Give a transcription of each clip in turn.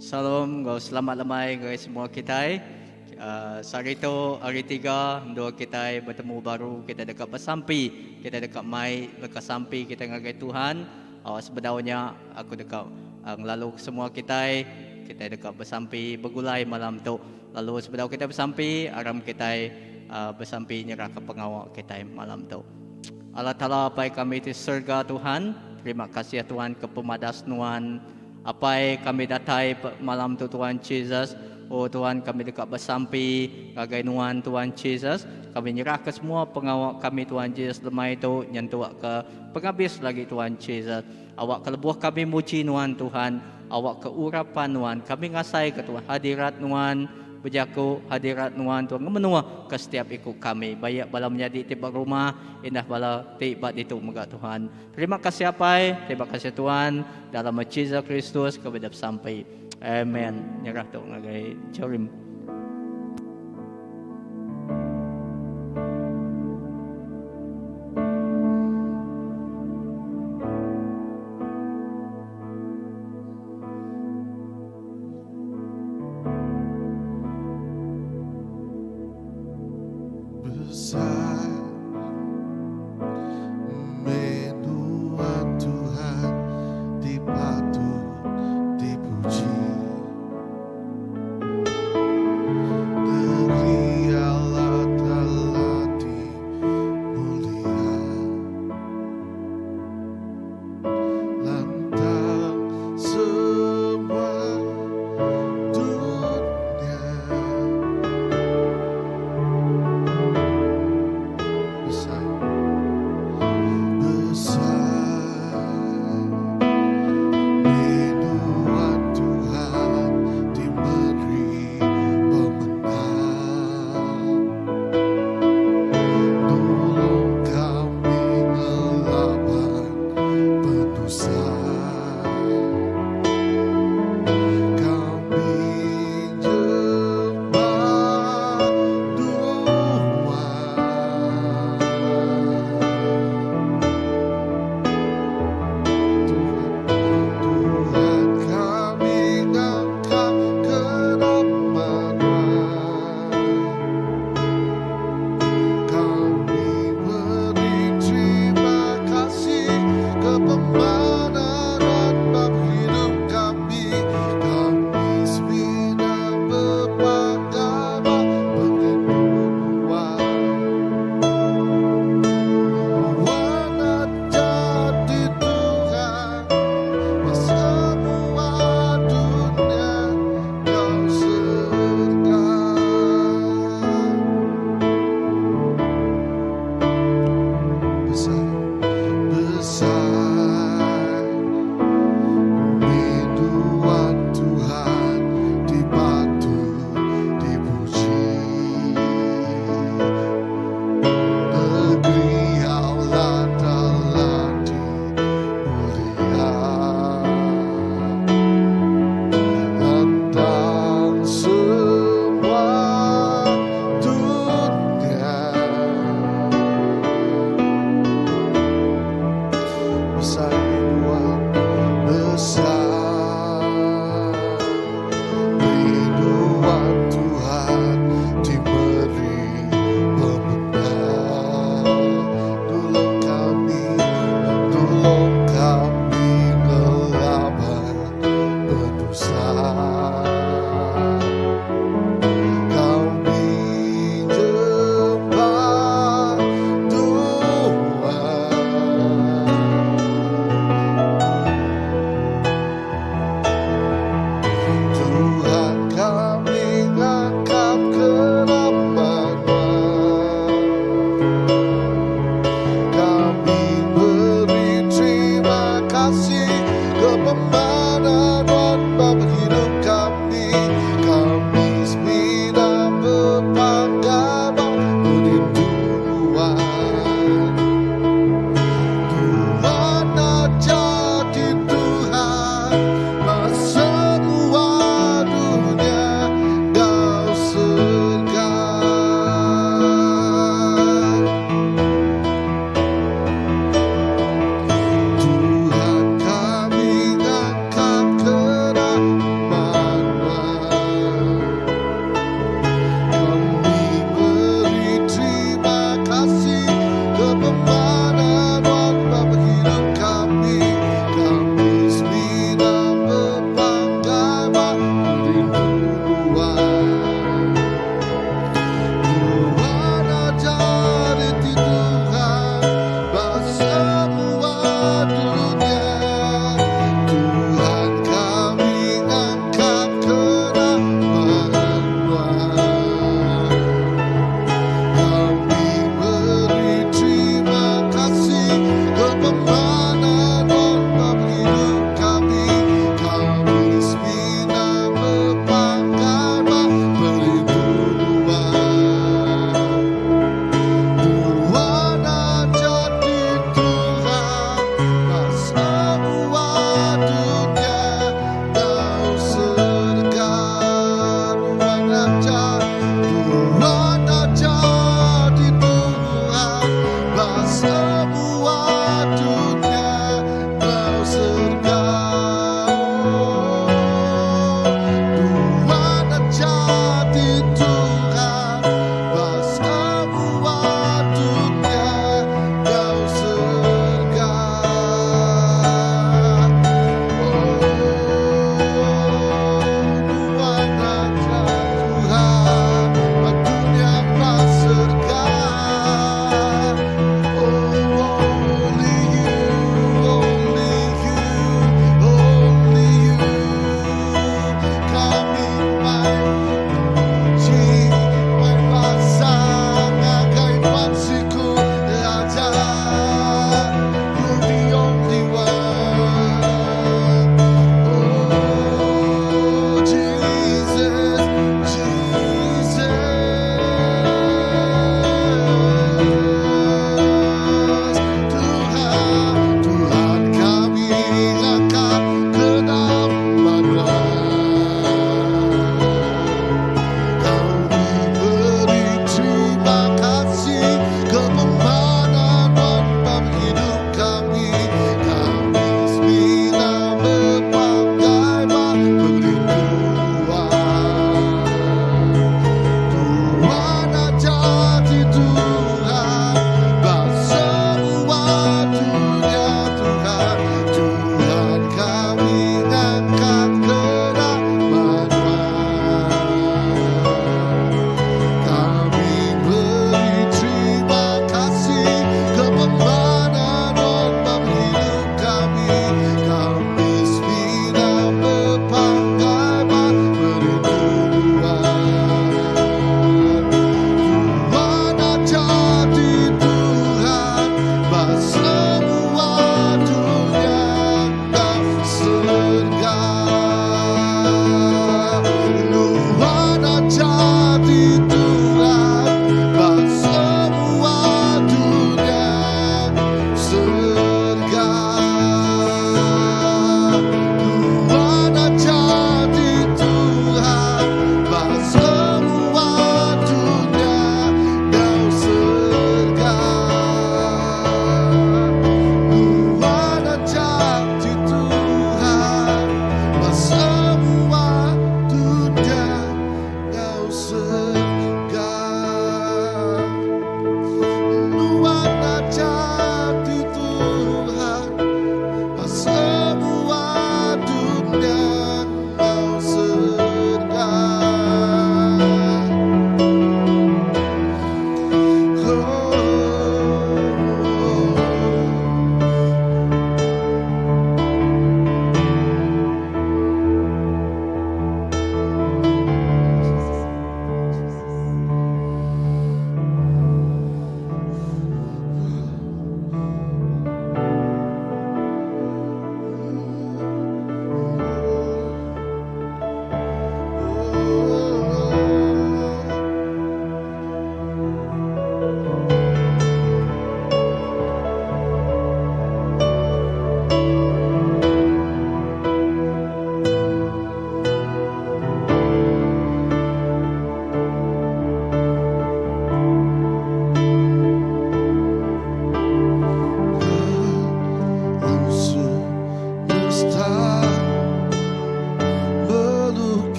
Salam, gau selamat lemai guys semua kita. Hari itu hari 3, dua kita bertemu baru, kita dekat bersampi, kita dekat mai dekat sampi kita ngagai Tuhan. Sebenarnya aku dekat lalu semua kita dekat bersampi bergulai malam tu. Lalu sebenarnya kita bersampi, aram kita bersampi nyerah ke pengawal kita malam tu. Allah Ta'ala baik kami di surga Tuhan. Terima kasih ya Tuhan ke pemadasnuan apa yang kami datai malam tu Tuhan Yesus. Oh Tuhan, kami dekat bersampi kagai nuan Tuhan Yesus. Kami nyerah ke semua pengawal kami Tuhan Yesus lemai tu nyentuh ke penghabis lagi Tuhan Yesus. Awak kelebuh kami muji nuan Tuhan. Awak keurapan nuan. Kami ngasai ke Tuhan hadirat nuan. Berjaku hadirat nuan Tuhan menua ke setiap ikut kami. Baik bala menjadi tiba rumah, indah bala tiba itu moga Tuhan. Terima kasih apa? Terima kasih Tuhan dalam nama Yesus Kristus kami dapat sampai. Amen. Nyerah tu ngagai Jorim. Tuhan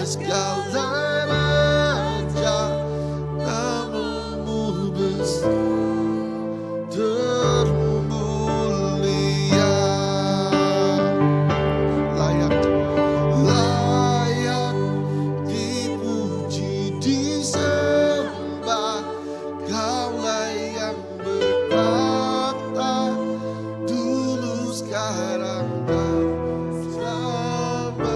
segala raja, namamu besar termulia. Layak dipuji, disembah, Kaulah yang bertata dulu, sekarang, dan selamanya.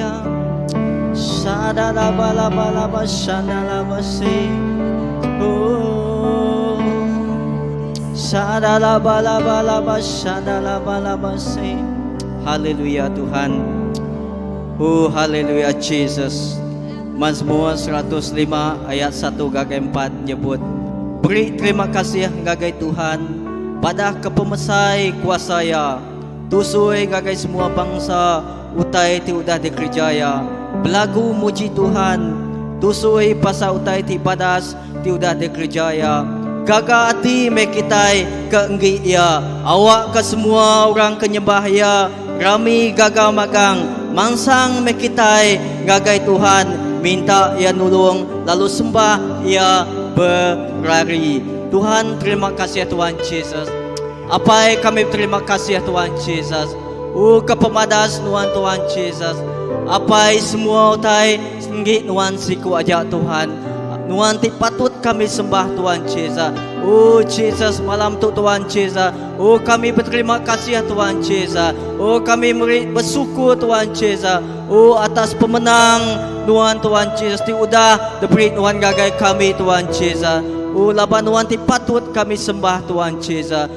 haleluya. Shadalabalaba shandalabasi. Oh. Shadalabalaba shandalabasi. Haleluya Tuhan. Oh haleluya Jesus. Mazmur 105 ayat 1 gagai 4 nyebut, beri terima kasih gagai Tuhan pada kepemesai kuasaya, tusui gagai semua bangsa, utai ti udah dikerjaya, belagu muji Tuhan, tusui pasal utai ti badas ti udah dikerjaya, gaga hati mekitai keenggi ya, awak ke semua orang kenyembah ya, rami gaga magang, mangsang mekitai gagai Tuhan, minta ia nulung, lalu sembah ia berlari. Tuhan terima kasih Tuhan Yesus. Apa kami terima kasih Tuhan Yesus. Kepemadas Tuhan Yesus. Apa semua utai sengit nuan siku aja Tuhan. Nuan ti patut kami sembah Tuhan Yesus. Jesus malam tu Tuhan Yesus. Kami berterima kasih Tuhan Yesus. Kami bersyukur Tuhan Yesus. Atas pemenang Tuhan Yesus ti udah diberi Tuhan gagai kami Tuhan Yesus. Laban Tuhan ti patut kami sembah Tuhan Yesus.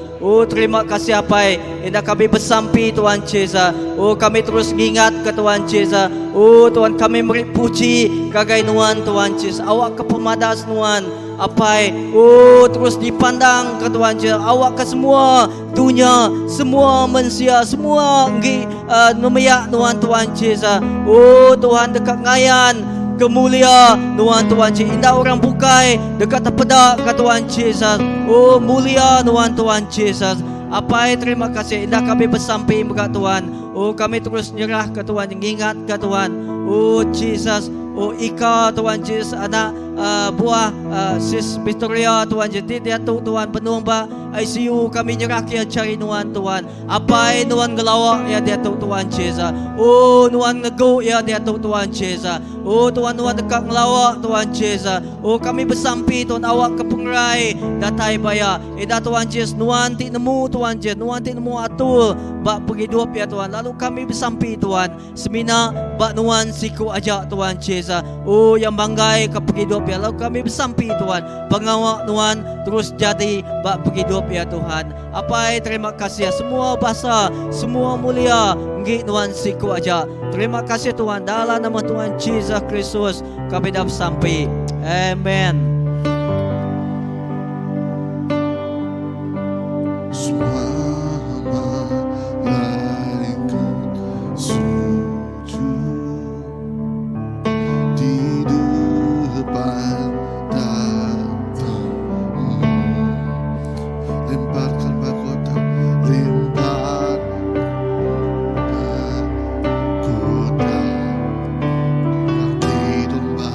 Terima kasih apa indah kami bersampi Tuhan Yesus. Kami terus ingat ke Tuhan Yesus. Tuhan kami beri puji gagai Tuhan Yesus. Awak kepemadas Tuhan apa terus dipandang ke Tuhan Yesus. Awak ke semua dunia, semua manusia, semua numiak Tuhan Yesus. Tuhan dekat ngayan kemulia Tuhan Yesus. Indah orang bukai dekat terpedak ke Tuhan Yesus. Mulia Tuhan Yesus. Apa terima kasih indah kami bersampai dekat Tuhan. Kami terus nyerah ke Tuhan, ingat ke Tuhan. Jesus. Ika Tuhan Yesus, anak buah Sis Victoria Tuhan Yesus, dia Tuhan penuh ba ICU, kami nyerah kia cari Tuhan. Apa Tuhan gelawak ya dia Tuhan Yesus. Tuhan nego ya dia Tuhan Yesus. Tuhan dekat ngelawak Tuhan Yesus. Kami bersampi Tuhan awak ke pengrai datai baya. Ida Tuhan Yesus, Tuhan ti nemu Tuhan Yesus, Tuhan ti nemu atul bak pergi hidup ya Tuhan. Lalu kami bersampi Tuhan semina bak Tuhan siku aja Tuhan Yesus. Yang banggai ke pergi hidup ya. Lalu kami bersampi Tuhan, pengawak Tuhan terus jadi bak pergi hidup ya Tuhan. Apa terima kasih semua bahasa, semua mulia ngi Tuhan siku aja. Terima kasih Tuhan dalam nama Tuhan Yesus Kristus kami dah sampai. Amen. Semua malaikat sujud di depan datang. Lemparkan mahkota, lempar mahkota kaki domba.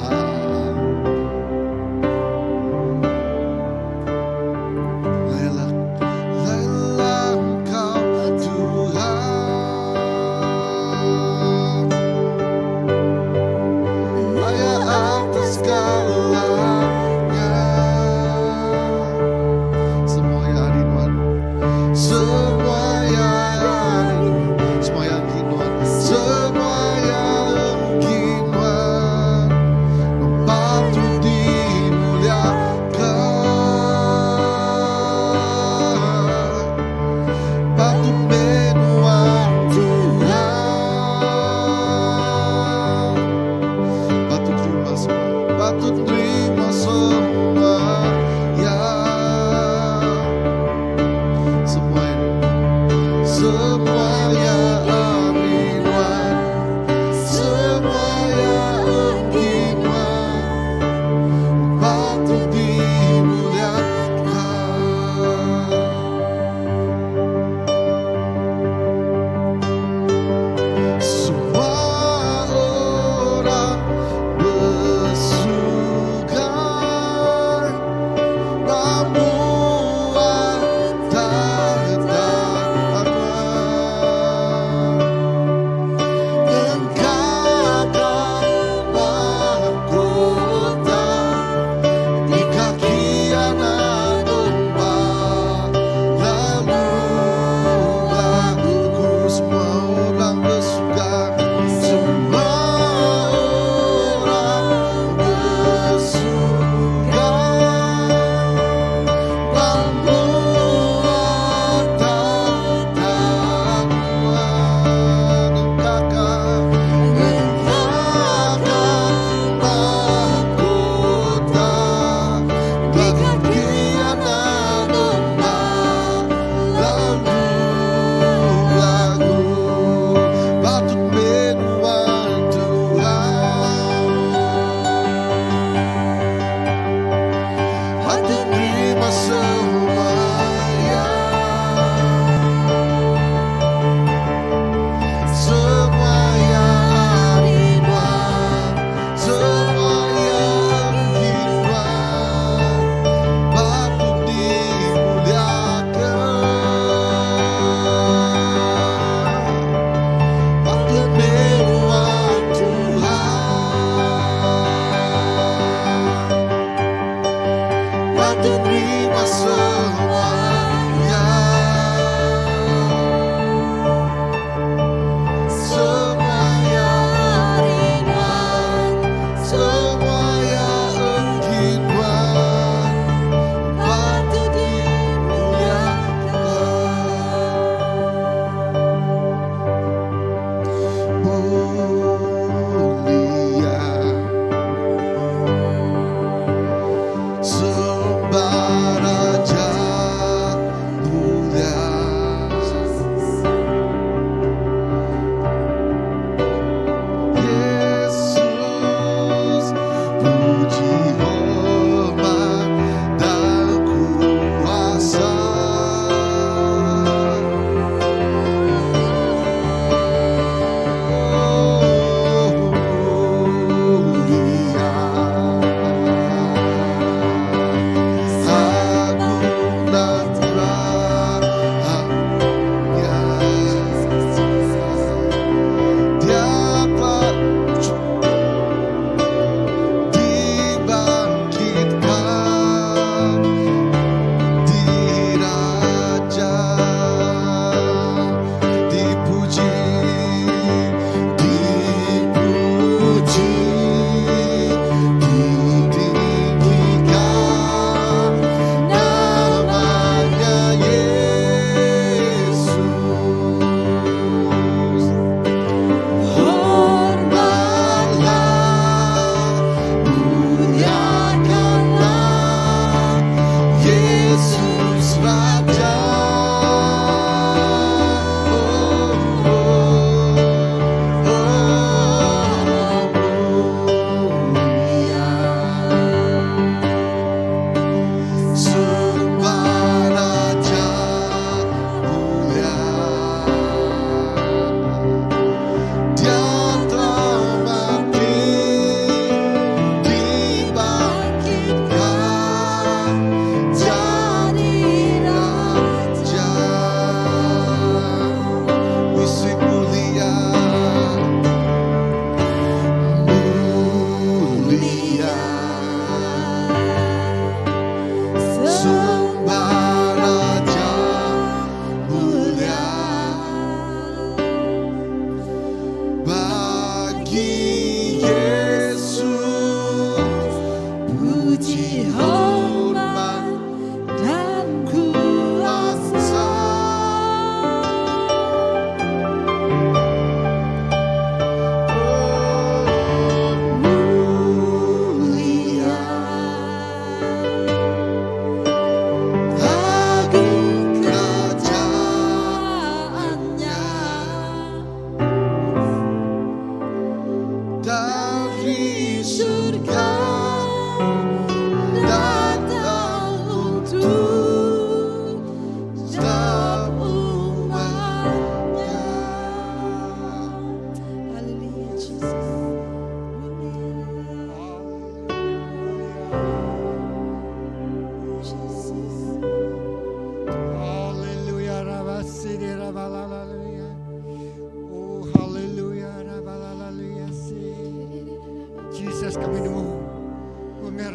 Lelah, lelah Engkau Tuhan, Raya atas segalanya. Semua yang ada Tuhan, semua yang ada, semua yang Tuhan, semua yang Tuhan, patut dimuliakan, patut menuang Tuhan, patut terima semua, patut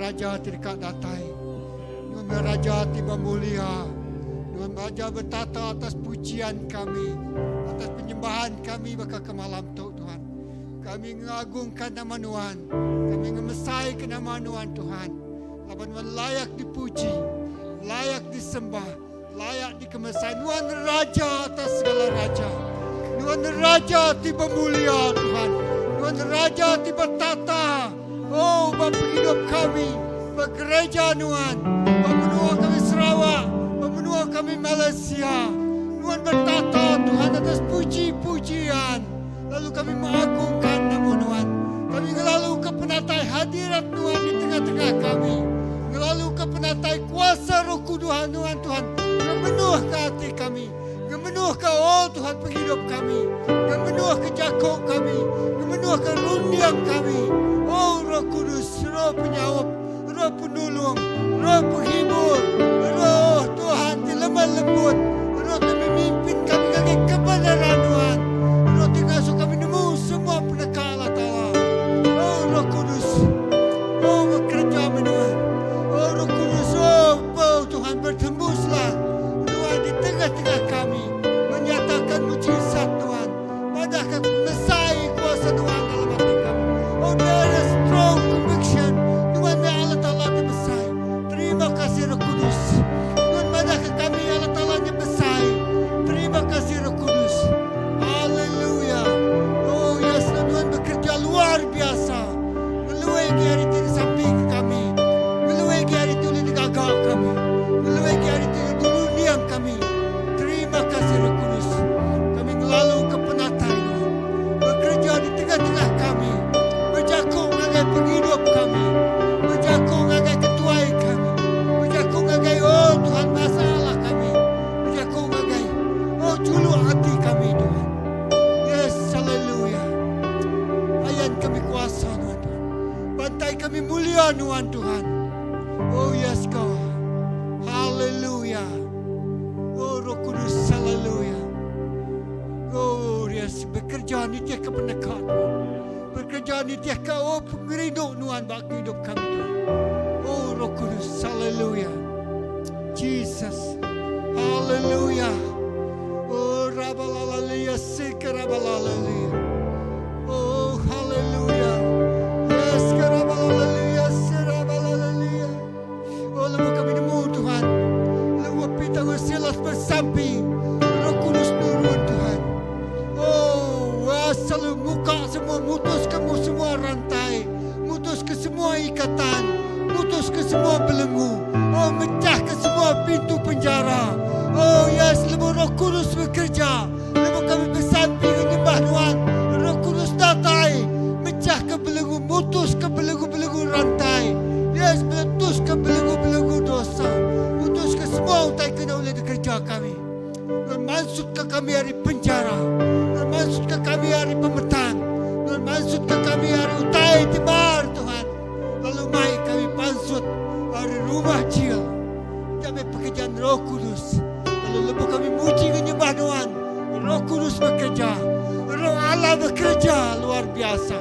Raja tirkat datai, Tuhan Raja tiba mulia, Tuhan Raja bertata atas pujian kami, atas penyembahan kami bakal ke malam tu Tuhan. Kami mengagungkan nama Tuhan, kami ngemesaikan nama Tuhan. Lapan Tuhan layak dipuji, layak disembah, layak dikemesai. Tuhan Raja atas segala raja, Tuhan Raja tiba mulia Tuhan, Tuhan Raja tiba tata. Oh, Bapa hidup kami, begereja Tuhan, benua kami Sarawak, benua kami Malaysia. Tuhan bertata Tuhan atas puji-pujian. Lalu kami mengagungkan nama Tuhan. Kami lalu ke penatai hadirat Tuhan di tengah-tengah kami. Lalu ke penatai kuasa Roh Kudus Tuhan. Memenuh ke hati kami. Memenuh ke Tuhan penghidup kami. Memenuh ke jakok kami. Memenuh ke rundiang kami. Oh Roh Kudus, Roh penyawab, Roh penolong, Roh penghibur, Roh Tuhan di lemah lembut, Roh kami mimpin kami lagi kebenaran Tuhan, Roh tinggal kami nemu semua pendekat Allah Ta'ala. Oh Roh Kudus, oh bekerja Tuhan, oh Roh Kudus, oh Tuhan kami mulia Tuhan Tuhan. Oh yes God. Haleluya. Oh Roh Kudus, haleluya. Oh yes, bekerja nitia kebenaran Tuhan. Bekerja nitia kau pengerinduk Tuhan bagi hidup kami Tuhan. Oh Roh Kudus, haleluya. Jesus, haleluya. Oh rabalalalia, sikarabalalalia. Oh haleluya. Yes, karabalalalia, sirabalalalia. Oh lemu kami nemu Tuhan. Lemu pita usilas bersampi. Roh Kudus turun Tuhan. Oh asal muka semua, mutus kamu semua rantai, mutus ke semua ikatan, mutus ke semua belenggu. Oh mecah ke semua pintu penjara. Oh yes, lemu Roh Kudus bekerja. Lemu kami bersampi menyembah Tuhan. Roh Kudus datai, mecah ke belenggu, mutus ke belenggu-belenggu rantai. Yes, meletus ke belenggu-belenggu dosa. Mutus ke semua utai kena oleh kerja kami. Dan maksud ke kami hari penjara. Dan maksud ke kami hari pemetang. Dan maksud ke kami hari utai tibar Tuhan. Lalu mai kami pansut hari rumah cil. Kami pekerjaan Roh Kudus. Lalu lepas kami muji menyembah Tuhan. Roh Kudus bekerja. Roh Allah bekerja luar biasa.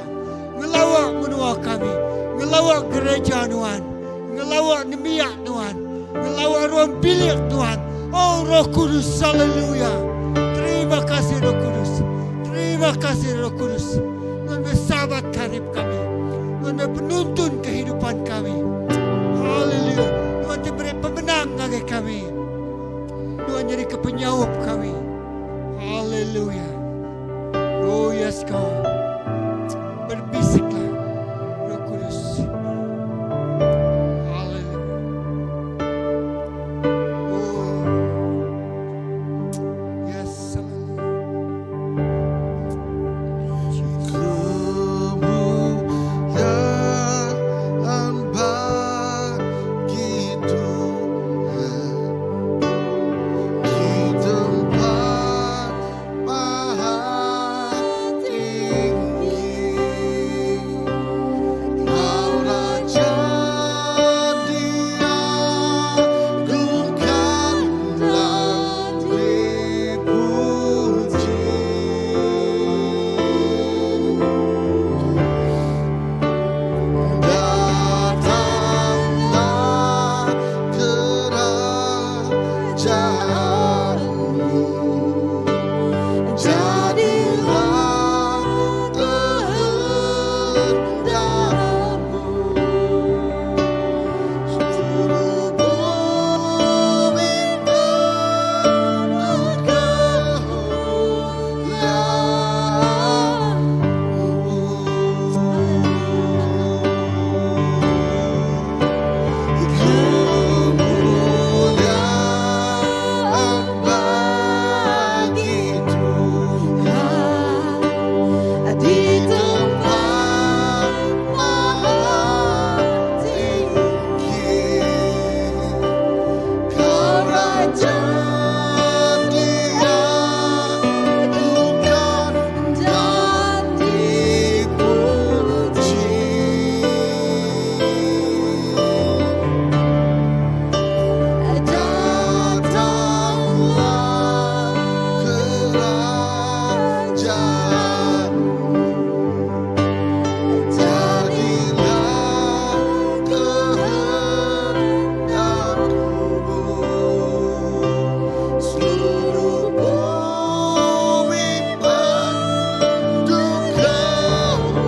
Ngelawak menua kami. Ngelawak gereja Tuhan. Ngelawak nemiak Tuhan. Ngelawak ruang bilik Tuhan. Oh Roh Kudus, haleluya. Terima kasih Roh Kudus. Terima kasih Roh Kudus. Tuhan bersahabat karib kami. Tuhan penuntun kehidupan kami. Haleluya. Tuhan diberi pemenang bagi kami. Tuhan jadi kepenyaup kami. Haleluya. Oh yes God. Berbisiklah Roh Kudus. Haleluya. Oh yes, haleluya. Kemuliaan bagi Tuhan di tempat maha tinggi. Kau Raja diagungkan dan dipuji. Datanglah kerajaanmu, jadilah kehendakmu. Seluruh bumi penuh kemuliaan bagi Tuhan di tempat maha tinggi. Kau Raja diagungkan dan dipuji. Datanglah kerajaanmu, jadilah kehendakmu. Seluruh bumi penuh kemuliaan-Mu.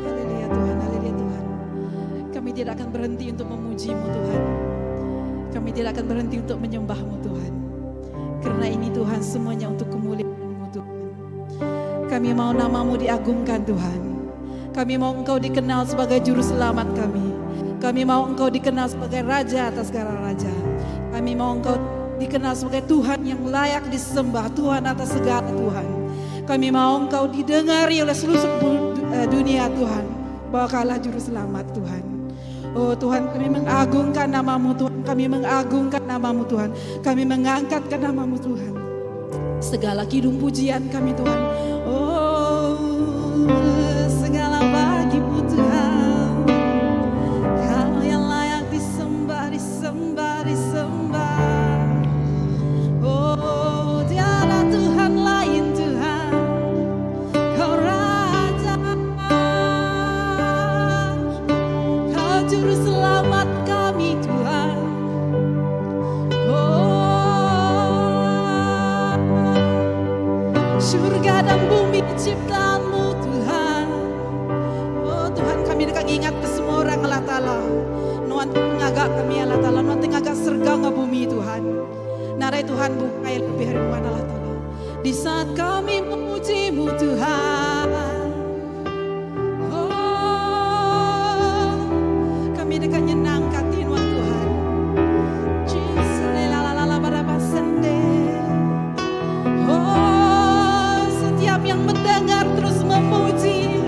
Haleluya Tuhan, haleluya Tuhan. Kami tidak akan berhenti untuk memuji-Mu Tuhan. Kami tidak akan berhenti untuk menyembah-Mu Tuhan. Karena ini Tuhan semuanya untuk kemuliaan-Mu Tuhan. Kami mau nama-Mu diagungkan Tuhan. Kami mau Engkau dikenal sebagai juru selamat kami. Kami mau Engkau dikenal sebagai Raja atas segala Raja. Kami mau Engkau dikenal sebagai Tuhan yang layak disembah, Tuhan atas segala Tuhan. Kami mau Engkau didengari oleh seluruh dunia Tuhan, bahwa Kaulah juru selamat Tuhan. Oh Tuhan, kami mengagungkan nama-Mu Tuhan. Kami mengagungkan nama-Mu Tuhan. Kami mengangkatkan nama-Mu Tuhan. Segala kidung pujian kami Tuhan. Oh, segala bagi-Mu Tuhan. Kau yang layak disembah, disembah, disembah. Oh, tiada Tuhan lain Tuhan. Kau Raja, Kau juru selamat kami Tuhan. Oh, surga dan bumi ciptaan-Mu Tuhan. Oh Tuhan, kami dekat ingat ke semua orang Allah Ta'ala. Nuan ngagak kami Allah Ta'ala, nuan ngagak serga bumi Tuhan. Narai Tuhan bukai lebih harimuan Allah Ta'ala. Di saat kami memuji-Mu Tuhan. Oh, kami dekat nyenang hati nuan Tuhan. Jesus, lalalala barabasende. Oh, setiap yang mendengar terus memuji.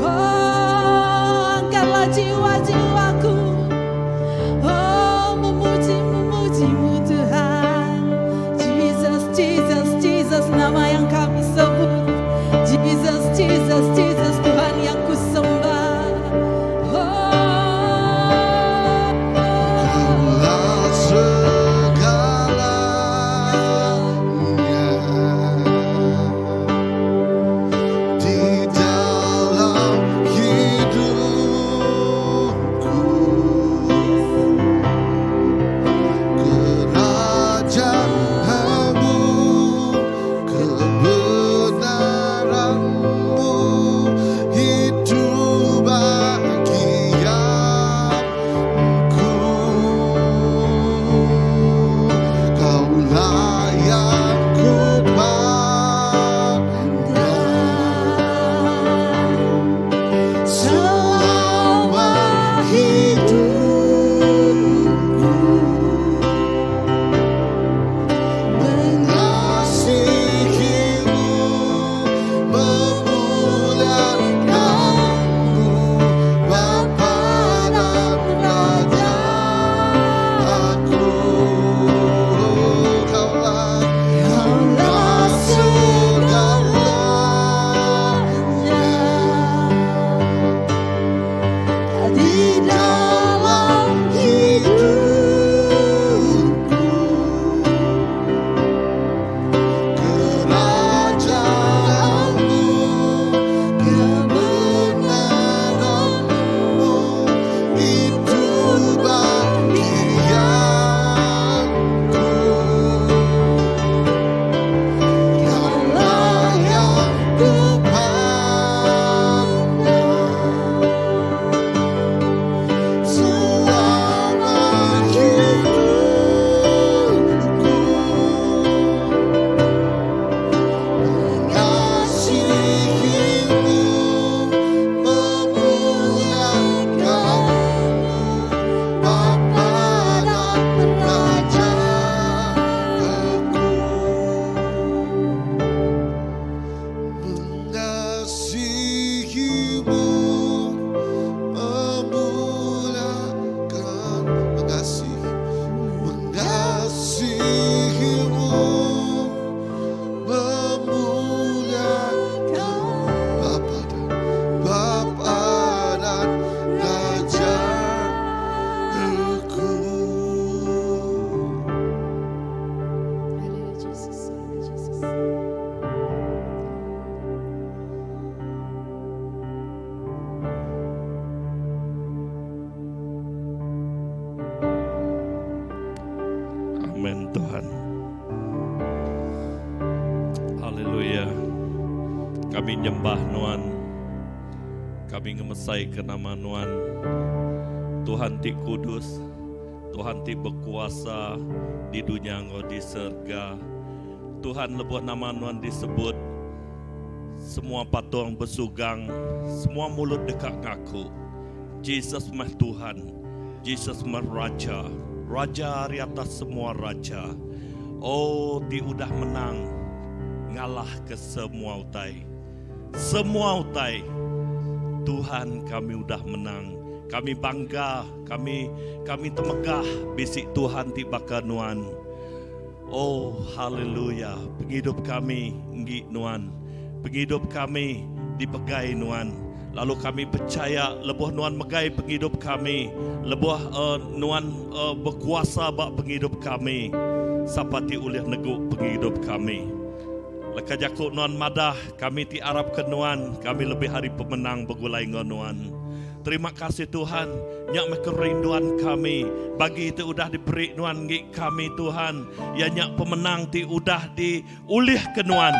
Oh, angkatlah jiwa-jiwaku. Oh, memuji-Mu Tuhan. Jesus, Jesus, Jesus, nama yang kami sebut. Jesus, Jesus, Jesus, Tuhan yang ku sembah. Kaulah segalanya di dalam hidupku. Kerajaanmu, kebenaranmu itu bagianku. Kaulah yang ku pandang selama hidupku. Mengasihimu, memuliakanmu, Bapa dan Raja aku. Kaulah segalanya di dalam hidupku. Kerajaanmu, kebenaranmu itu bagianku. Kaulah yang ku pandang selama hidupku. Mengasihimu, memuliakanmu, Bapa dan Raja aku. Mengasihimu, memuliakan, mengasihimu, memuliakan Bapa dan Raja aku. Haleluya Jesus, haleluya Jesus. Amin Tuhan. Haleluya. Kami nyembah Nuan. Kami ngemesai ke nama Nuan. Tuhan ti kudus, Tuhan ti berkuasa di dunia ngau di surga. Tuhan lebuh nama Tuhan disebut. Semua patung bersugang, semua mulut dekat ngaku. Jesus mah Tuhan, Jesus mah Raja, Raja di atas semua raja. Oh, ti udah menang, ngalah ke semua utai. Semua utai, Tuhan kami udah menang. Kami bangga, kami temegah bisik Tuhan ti bakanuan. Oh, haleluya. Penghidup kami ngi nuan. Penghidup kami dipegai nuan. Lalu kami percaya lebuh nuan megai penghidup kami. Lebuh nuan berkuasa bak penghidup kami. Sapati ulih neguk penghidup kami. Leka jakuk nuan madah kami ti Arab ke nuan. Kami lebih hari pemenang begulai nuan. Terima kasih Tuhan, nyak me kerinduan kami. Bagi itu udah diberi nuan ngi kami Tuhan. Ya nyak pemenang ti udah diulih ke nuan.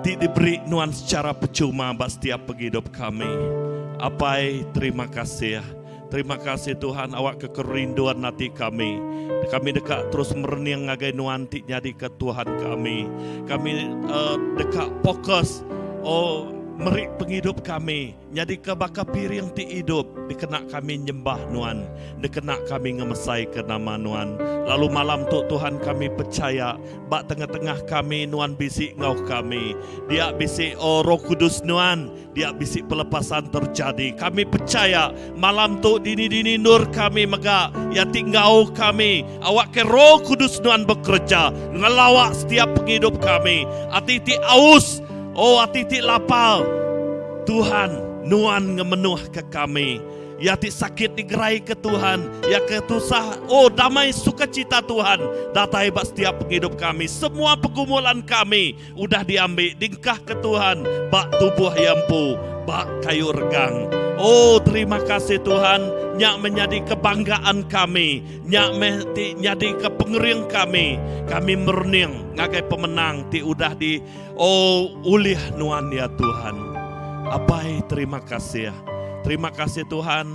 Ti diberi nuan secara percuma bak setiap penghidup kami. Apai terima kasih. Terima kasih Tuhan awak kekerinduan hati kami. Kami dekat terus merening ngagai nuan ti jadi ke Tuhan kami. Kami dekat fokus. Merik penghidup kami. Jadi kebaka piring ti hidup. Dikena kami nyembah nuan. Dikena kami ngemesai ke nama nuan. Lalu malam tu Tuhan kami percaya. Bak tengah-tengah kami nuan bisik ngau kami. Dia bisik Roh Kudus nuan. Dia bisik pelepasan terjadi. Kami percaya malam tu dini-dini nur kami mega. Ya tinggal kami. Awak ke Roh Kudus nuan bekerja. Ngelawak setiap penghidup kami. Ati-ti aus. Oh, ati-ti lapal. Tuhan, nuan ngemenuh ke kami. Ya ti sakit digerai ke Tuhan. Ya ketusah. Oh, damai sukacita Tuhan. Datai bak setiap penghidup kami. Semua pergumulan kami udah diambil. Dingkah ke Tuhan. Bak tubuh yampu. Bak kayu regang. Oh, terima kasih Tuhan. Nyak menjadi kebanggaan kami. Nyak menjadi kepengering kami. Kami merening ngagai pemenang ti udah di ulih nuan ya Tuhan. Apai terima kasih. Terima kasih Tuhan.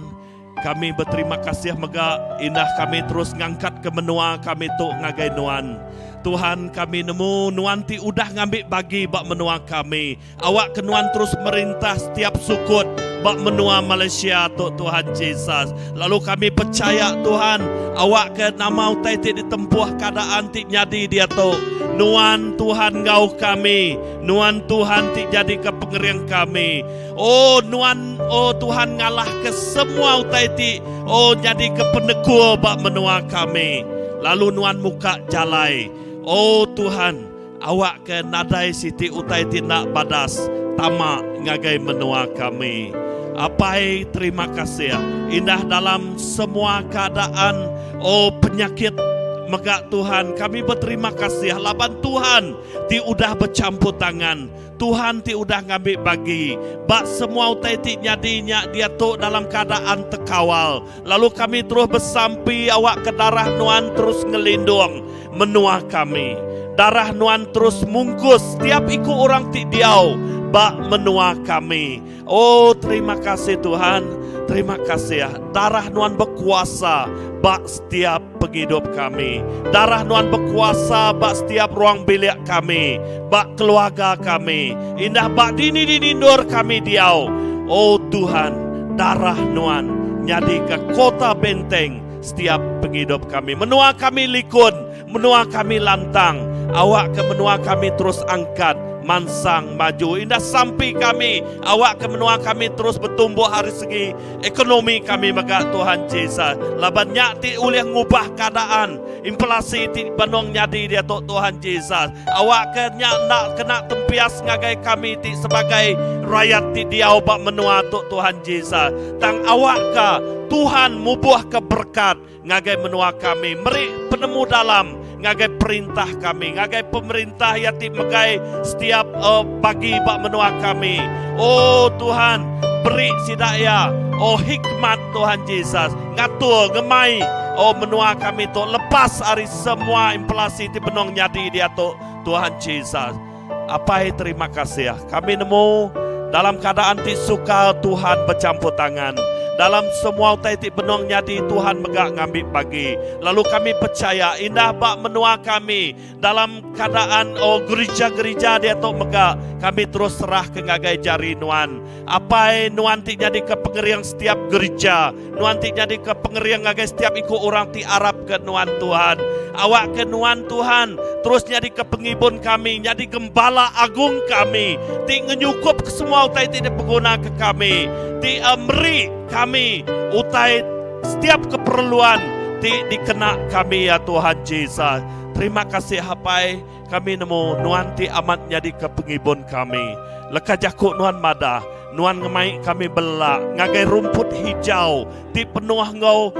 Kami berterima kasih mega indah kami terus ngangkat ke menua kami tu ngagai nuan. Tuhan kami nemu nuan ti udah ngambil bagi bak menua kami. Awak ke nuan terus merintah setiap sukut bak menua Malaysia tu Tuhan Yesus. Lalu kami percaya Tuhan awak ke nama utai ti ditempuh keadaan ti nyadi dia tu. Nuan Tuhan ngau kami. Nuan Tuhan ti jadi ke pengerian kami. Oh nuan Tuhan ngalah ke semua utai ti. Oh jadi ke penekuh bak menua kami. Lalu nuan muka jalai. Oh Tuhan, awak ke nadai siti utai tindak badas, tamak ngagai menua kami. Apai terima kasih. Indah dalam semua keadaan, penyakit megak Tuhan, kami berterima kasih. Laban Tuhan, ti udah bercampur tangan. Tuhan ti udah ngambil bagi. Bak semua utai ti nyadinya dia tu dalam keadaan terkawal. Lalu kami terus bersampi awak ke darah nuan terus ngelindung menua kami. Darah nuan terus mungkus tiap ikut orang ti diau bak menua kami. Oh terima kasih Tuhan. Terima kasih ya. Darah nuan berkuasa bak setiap penghidup kami. Darah nuan berkuasa bak setiap ruang bilik kami. Bak keluarga kami. Indah bak dini-dini nur kami diau. Oh Tuhan, darah nuan nyadi ke kota benteng setiap penghidup kami. Menua kami likun, menua kami lantang. Awak ke menua kami terus angkat, mansang maju. Indah sampai kami, awak ke menua kami terus bertumbuh hari segi ekonomi kami mega Tuhan Yesus. Laban nyati ulih ngubah keadaan. Inflasi ti banong nyadi dia Tuhan Yesus. Awak ke nak kena tempias ngagai kami ti sebagai rakyat ti dia bak menua Tuhan Yesus. Tang awak ke Tuhan mubuh keberkat ngagai menua kami. Meri penemu dalam ngagai perintah kami, ngagai pemerintah yang megai setiap pagi bak menua kami. Oh Tuhan, beri sidaya, hikmat Tuhan Yesus, ngatur gemai, menua kami tu lepas hari semua inflasi ti penong nyadi dia tu Tuhan Yesus. Apai terima kasih ya. Kami nemu dalam keadaan ti suka Tuhan bercampur tangan. dalam semua utai ti benong nyadi Tuhan megak ngambil bagi. Lalu kami percaya indah bak menua kami dalam keadaan gereja-gereja dia tok megak. Kami terus serah ke ngagai jari Nuan. Apa Nuan ti jadi ke pengeriang setiap gereja. Nuan ti jadi ke pengeriang ngagai setiap ikut orang ti Arab ke Nuan Tuhan. Awak ke Nuan Tuhan. Terus jadi ke pengibun kami. Jadi gembala agung kami. Ti ngenyukup ke semua utai ti dipeguna ke kami. Ti meri kami utai setiap keperluan ti dikena kami ya Tuhan Yesus. Terima kasih hapai kami nemu Nuan ti amat jadi ke pengibun kami. Leka jakuk Nuan madah, Nuan ngemai kami belak, ngagai rumput hijau, ti penuh ngau,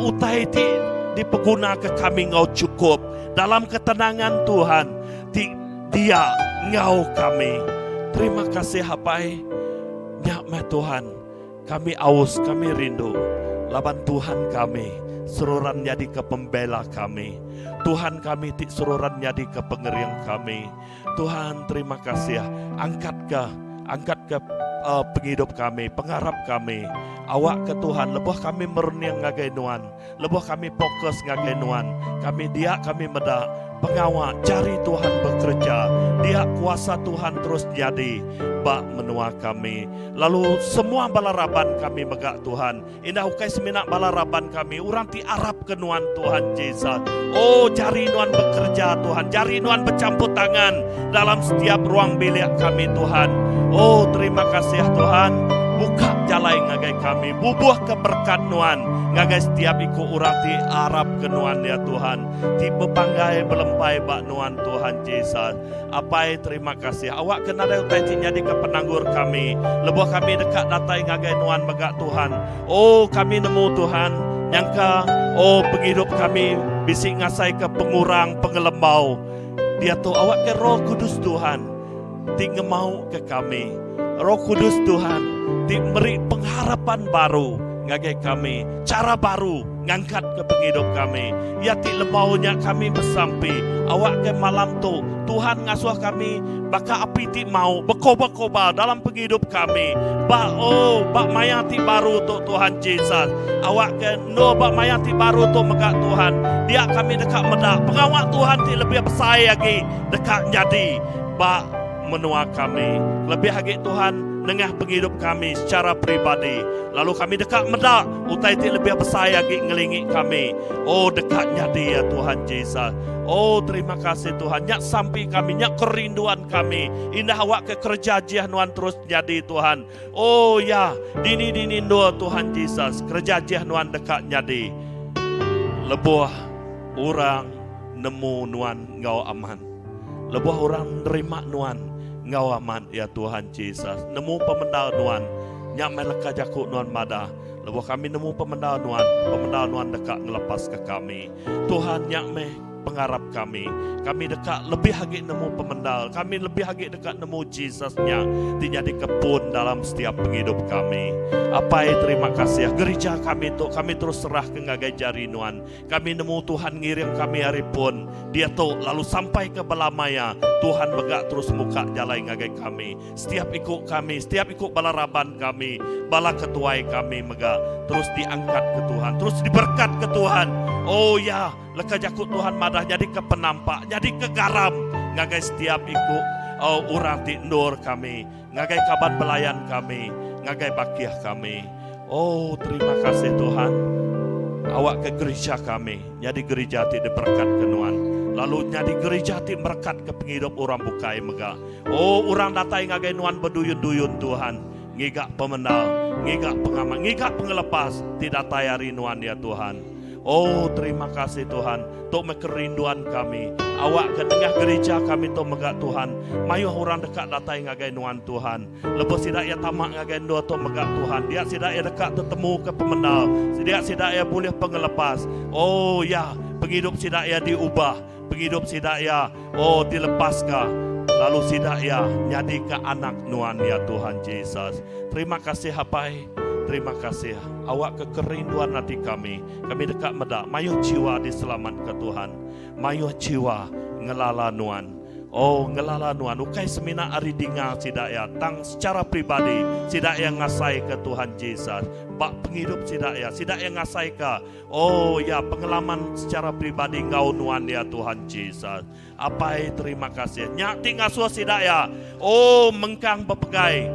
utai ti dipeguna ke kami ngau cukup. Dalam ketenangan Tuhan, ti dia ngau kami. Terima kasih hapai, nyakmah Tuhan, kami aus, kami rindu, laban Tuhan kami, seruran jadi ke pembela kami. Tuhan kami ti seruran jadi ke pengeriang kami. Tuhan terima kasih, angkat ke penghidup kami, pengharap kami. Awak ke Tuhan, lebuh kami merniang ngagai Nuan, lebuh kami fokus ngagai Nuan. Kami dia kami medak pengawal, cari Tuhan bekerja. Dia kuasa Tuhan terus jadi bak menua kami. Lalu semua balaraban kami megak Tuhan. Indah ukai seminak balaraban kami. Orang ti Arab ke Nuan Tuhan Yesus. Jari Nuan bekerja Tuhan. Jari Nuan bercampur tangan dalam setiap ruang bilik kami Tuhan. Terima kasih Tuhan. Buka jalan ngagai kami. Bubuh keberkat Nuan. Ngagai setiap ikut orang ti Arab ke Nuan ya Tuhan. Ti bepanggai belempai bak Nuan Tuhan Yesus. Apai terima kasih. Awak kena ada utai ti jadi ke penanggur kami. Lebuh kami dekat datai ngagai Nuan megak Tuhan. Kami nemu Tuhan. Nyangka penghidup kami bisik ngasai ke pengurang pengelembau. Dia tu awak ke Roh Kudus Tuhan. Ti ngemau ke kami. Roh Kudus Tuhan ti beri pengharapan baru ngagai kami, cara baru ngangkat ke penghidup kami. Ya ti lemaunya kami bersampi. Awak ke malam tu Tuhan ngasuh kami baka api ti mau berkobar-kobar dalam penghidup kami. Bak mayati baru tu Tuhan Yesus. Awak ke bak mayati baru tu megak Tuhan. Dia kami dekat medak. Pengawak Tuhan ti lebih besar lagi dekat jadi bak menua kami. Lebih lagi Tuhan nengah penghidup kami secara pribadi. Lalu kami dekat medak. Utai ti lebih besar lagi ngelingi kami. Dekatnya dia Tuhan Yesus. Terima kasih Tuhan. Nyak sampai kami, nyak kerinduan kami. Indah awak ke kerja jih Nuan terus jadi Tuhan. Ya, dini doa Tuhan Yesus. Kerja jih Nuan dekat jadi. Lebuh orang nemu Nuan ngau aman. Lebuh orang nerima Nuan ngau aman ya Tuhan Yesus. Nemu pemendal Nuan. Nyak meleka jakuk Nuan madah. Lebuh kami nemu pemendal Nuan dekat ngelepas ke kami. Tuhan nyak pengharap kami dekat lebih lagi nemu pemendal, kami lebih lagi dekat nemu Yesusnya dijadi kebun dalam setiap penghidup kami. Terima kasih gereja kami tu kami terus serah ke ngagai jari Nuan. Kami nemu Tuhan ngirim kami hari pun dia tu lalu sampai ke Balamaya. Tuhan megak terus muka jalan ngagai kami. Setiap ikut balaraban kami, bala ketuai kami megak terus diangkat ke Tuhan, terus diberkat ke Tuhan. Ya, leka jakut Tuhan madah jadi ke penampak, jadi ke garam ngagai setiap ikut orang ti nur kami, ngagai kaban belayan kami, ngagai bakiah kami. Terima kasih Tuhan. Awak ke gereja kami, jadi gereja ti diberkat ke Nuan. Lalu jadi gereja ti berkat ke penghidup orang bukai mega. Orang datai ngagai Nuan berduyun-duyun Tuhan. Ngigak pemendal, ngigak pengaman, ngigak pengelepas, tidak tayari Nuan ya Tuhan. Terima kasih Tuhan untuk kerinduan kami. Awak ke tengah gereja kami tu megak Tuhan. Mayuh orang dekat datai ngagai Nuan Tuhan. Lepas sidak ya tamak ngagai Nuan tu megak Tuhan. Dia sidak ya dekat tetemu ke pemendal. Sidak ya boleh pengelepas. Ya, penghidup sidak ya diubah. Penghidup sidak ya dilepaskan. Lalu sidak ya jadi ke anak Nuan ya Tuhan Yesus. Terima kasih hapai. Terima kasih. Awak ke kerinduan hati kami. Kami dekat medak. Mayuh jiwa diselamat ke Tuhan. Mayuh jiwa ngelala Nuan. Oh ngelala nuan ukai semina ari dinga sidak ya tang secara pribadi sidak yang ngasai ke Tuhan Yesus bak penghidup sidak yang ngasai ke oh ya pengalaman secara pribadi ngau nuan ya Tuhan Yesus apai terima kasih nyak tinggal suah sidak ya oh mengkang bepegai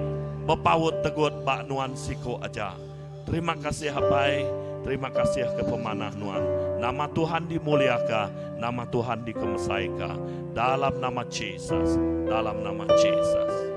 bepaut tegut bak nuan siko aja terima kasih apai terima kasih ke pemanah nuan nama Tuhan dimuliakan nama Tuhan dikemesaika dalam nama Yesus, dalam nama Yesus.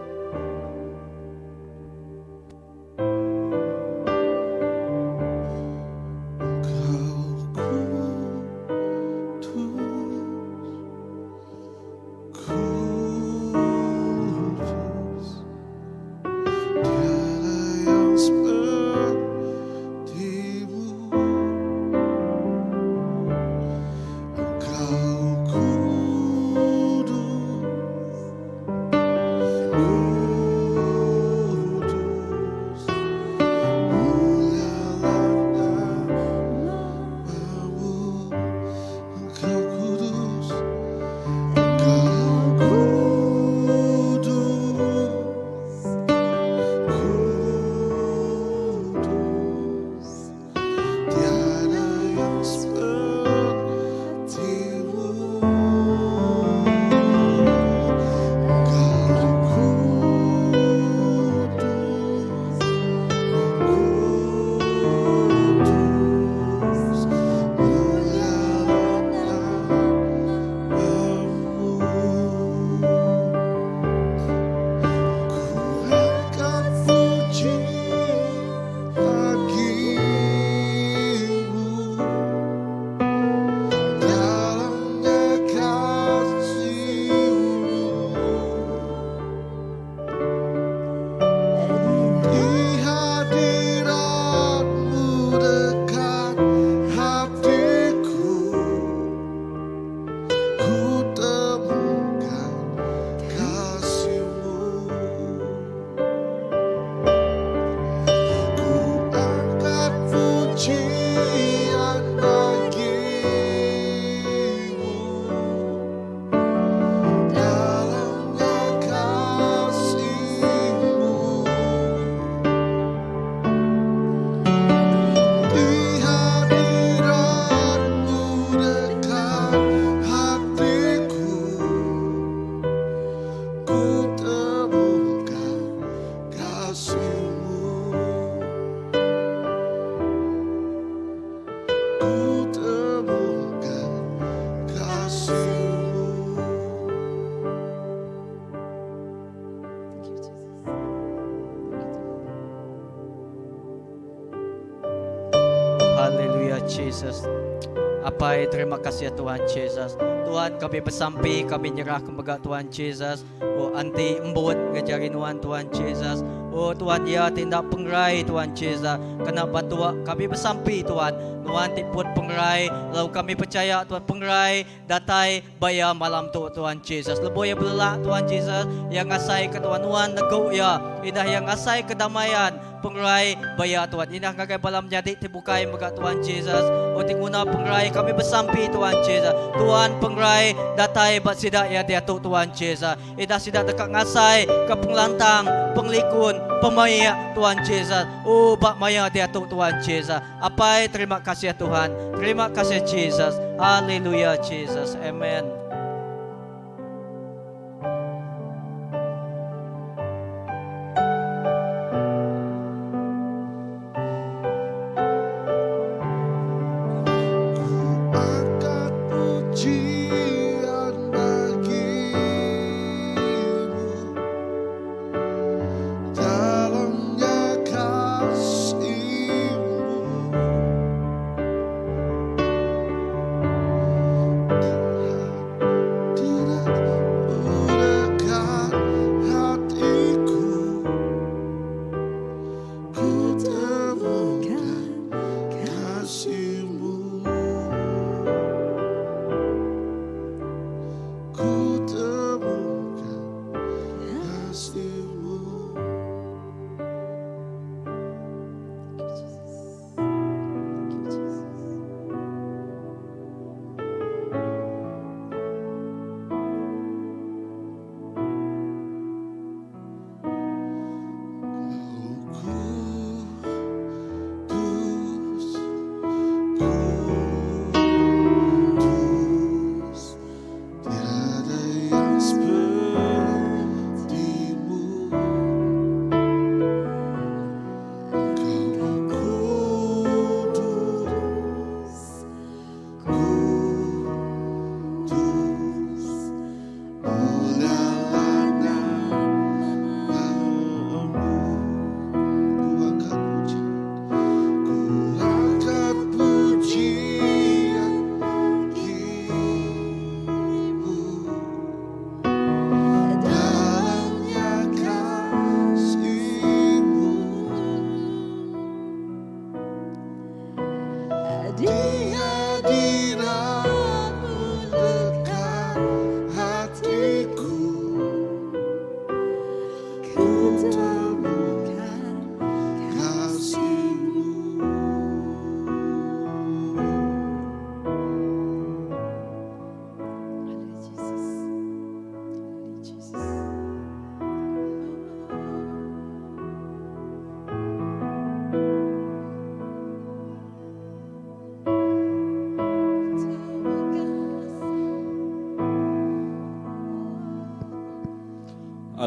Haleluya Jesus. Apa terima kasih ya Tuhan Yesus. Tuhan kami bersampi, kami nyerah kepada Tuhan Yesus. Oh anti embut ngejari Tuhan Yesus. Oh Tuhan ya tindak pengrai Tuhan Yesus. Kenapa Tuhan kami bersampi Tuhan. Tuhan tiput pengrai. Lalu kami percaya Tuhan pengrai datai bayar malam tu Tuhan Yesus. Lebo ya belak Tuhan Yesus. Yang asai ke Tuhan negau ya. Indah yang asai kedamaian. Pengrai bayar Tuhan. Indah kagai balam jadi dibukai megat Tuhan Yesus. Oh tinguna pengrai kami bersampi Tuhan Yesus. Tuhan pengrai datai bat sidak ya dia tu Tuhan Yesus. Indah sidak dekat ngasai ke penglantang, penglikun, pemaya Tuhan Yesus. Oh bat maya dia tu Tuhan Yesus. Apa terima kasih ya Tuhan. Terima kasih Jesus. Haleluya Jesus. Amen. Dalamnya kasih-Mu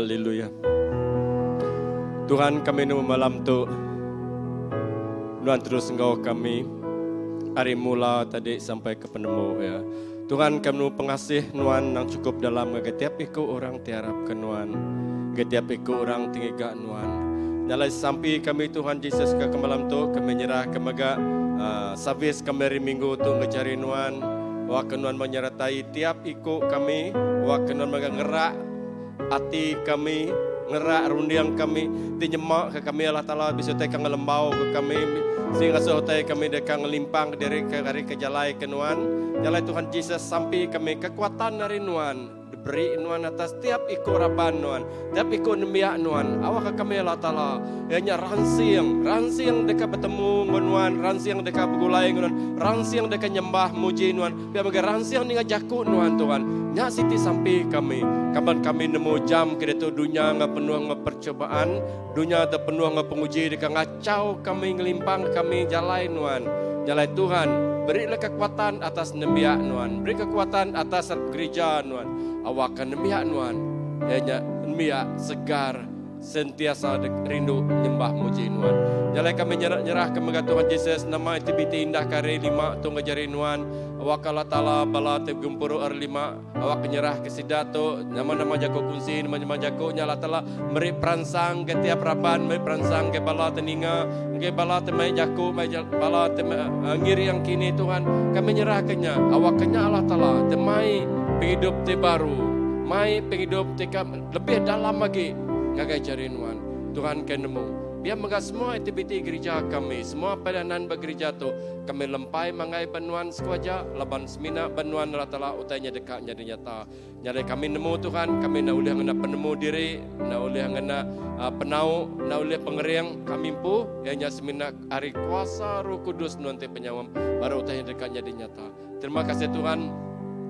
Haleluya. Tuhan, kami nu malam tu Tuhan terus engkau kami hari mula tadi sampai ke penemu ya. Tuhan, kami nu pengasih Nuan yang cukup dalam setiap iku orang tiarap ke Nuan, setiap iku orang tinggiga Nuan. Nyalai sampai kami Tuhan Yesus ke malam tu kami nyerah kemaga service kami hari Minggu tu ngecari Nuan. Wah Nuan menyertai tiap iku kami, wah Nuan maga ngerak hati kami, ngerak rundiang kami, tinyemak ke kami Allah Ta'ala bisa tekang lembau ke kami, sehingga sehotai kami dekang limpang dari ke jalai ke Nuan, jalai Tuhan Yesus sampai kami kekuatan dari Nuan, diberi Nuan atas tiap ikut raban Nuan, tiap ikut nemiak Nuan, awak ke kami Allah Ta'ala, hanya ransiang dekat bertemu Nuan, ransiang dekat bergulai Nuan, ransiang dekat nyembah muji Nuan, biar bagai ransiang dengan jaku Nuan Tuhan, nyak siti sampai kami, kapan kami nemu jam kira tu dunia ngah penuh ngah percobaan, dunia ada penuh ngah penguji dekat ngacau kami ngelimpang kami jalai Nuan, jalai Tuhan, berilah kekuatan atas nemiak Nuan, beri kekuatan atas gereja Nuan, awakan nemiak Nuan, hanya nemiak segar, sentiasa rindu nyembah muji Nuan. Jalai kami nyerah kepada Tuhan Yesus, nama itibiti indah kare 5 tu ngajari Nuan, awak Allah Ta'ala bala te gumpuru 5, awak nyerah ke sidato, nama-nama jago kunci, nama-nama jago nyala Ta'ala, meri peransang ke tiap raban, meri peransang ke bala teninga, ke bala te mai jago, bala te ngiri yang kini Tuhan, kami nyerah kenya, awak kenya Allah Ta'ala, te mai penghidup te baru, mai penghidup te lebih dalam lagi, ngagai cari Nuan, Tuhan kenemu. Biar mereka semua aktiviti gereja kami, semua padanan bergereja tu kami lempai mangai banuan sekuaja, laban semina banuan ratalah utainya dekatnya dinyata. Nyari kami nemu Tuhan, kami nak ulih ngena penemu diri, nak ulih ngena penau, nak ulih pengeriang kami pu, yang semina hari kuasa Roh Kudus nuan te penyawam, baru utainya dekatnya dinyata. Terima kasih Tuhan.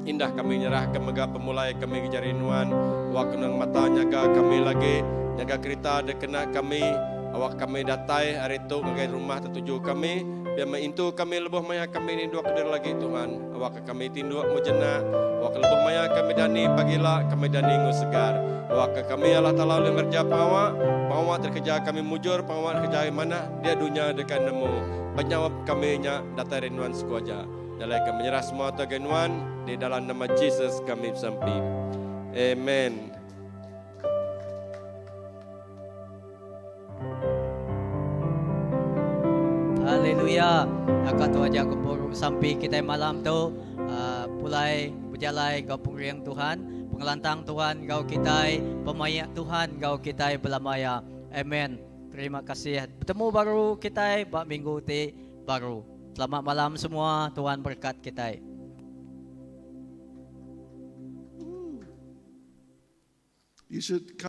Indah kami nyerah ke mega pemulai kami jari Nuan, waktu nang mata nyaga kami lagi, nyaga kereta dekena kami. Awak kami datai hari itu ngagai rumah tertuju kami, biar maintu kami lebuh maya kami ni 2 kedir lagi Tuhan. Awak kami tinduk mujena, awak lebuh maya kami dani pagila kami dani ngusegar. Awak kami Allah Ta'ala oleh ngerja pengawak terkeja kami mujur, pengawak kerja mana dia dunia dekat nemu. Penyawab kami nya datai renuan sekuaja. Dalai kami menyerah semua tu genuan di dalam nama Yesus kami sampai. Amen. Haleluya. Akat wajah kumpul sampai kita malam tu pulai berjalai kau pengriang Tuhan, pengelantang Tuhan kau kita, pemayak Tuhan kau kita belamaya. Amen. Terima kasih. Bertemu baru kita bak minggu ti baru. Selamat malam semua. Tuhan berkat kita. You should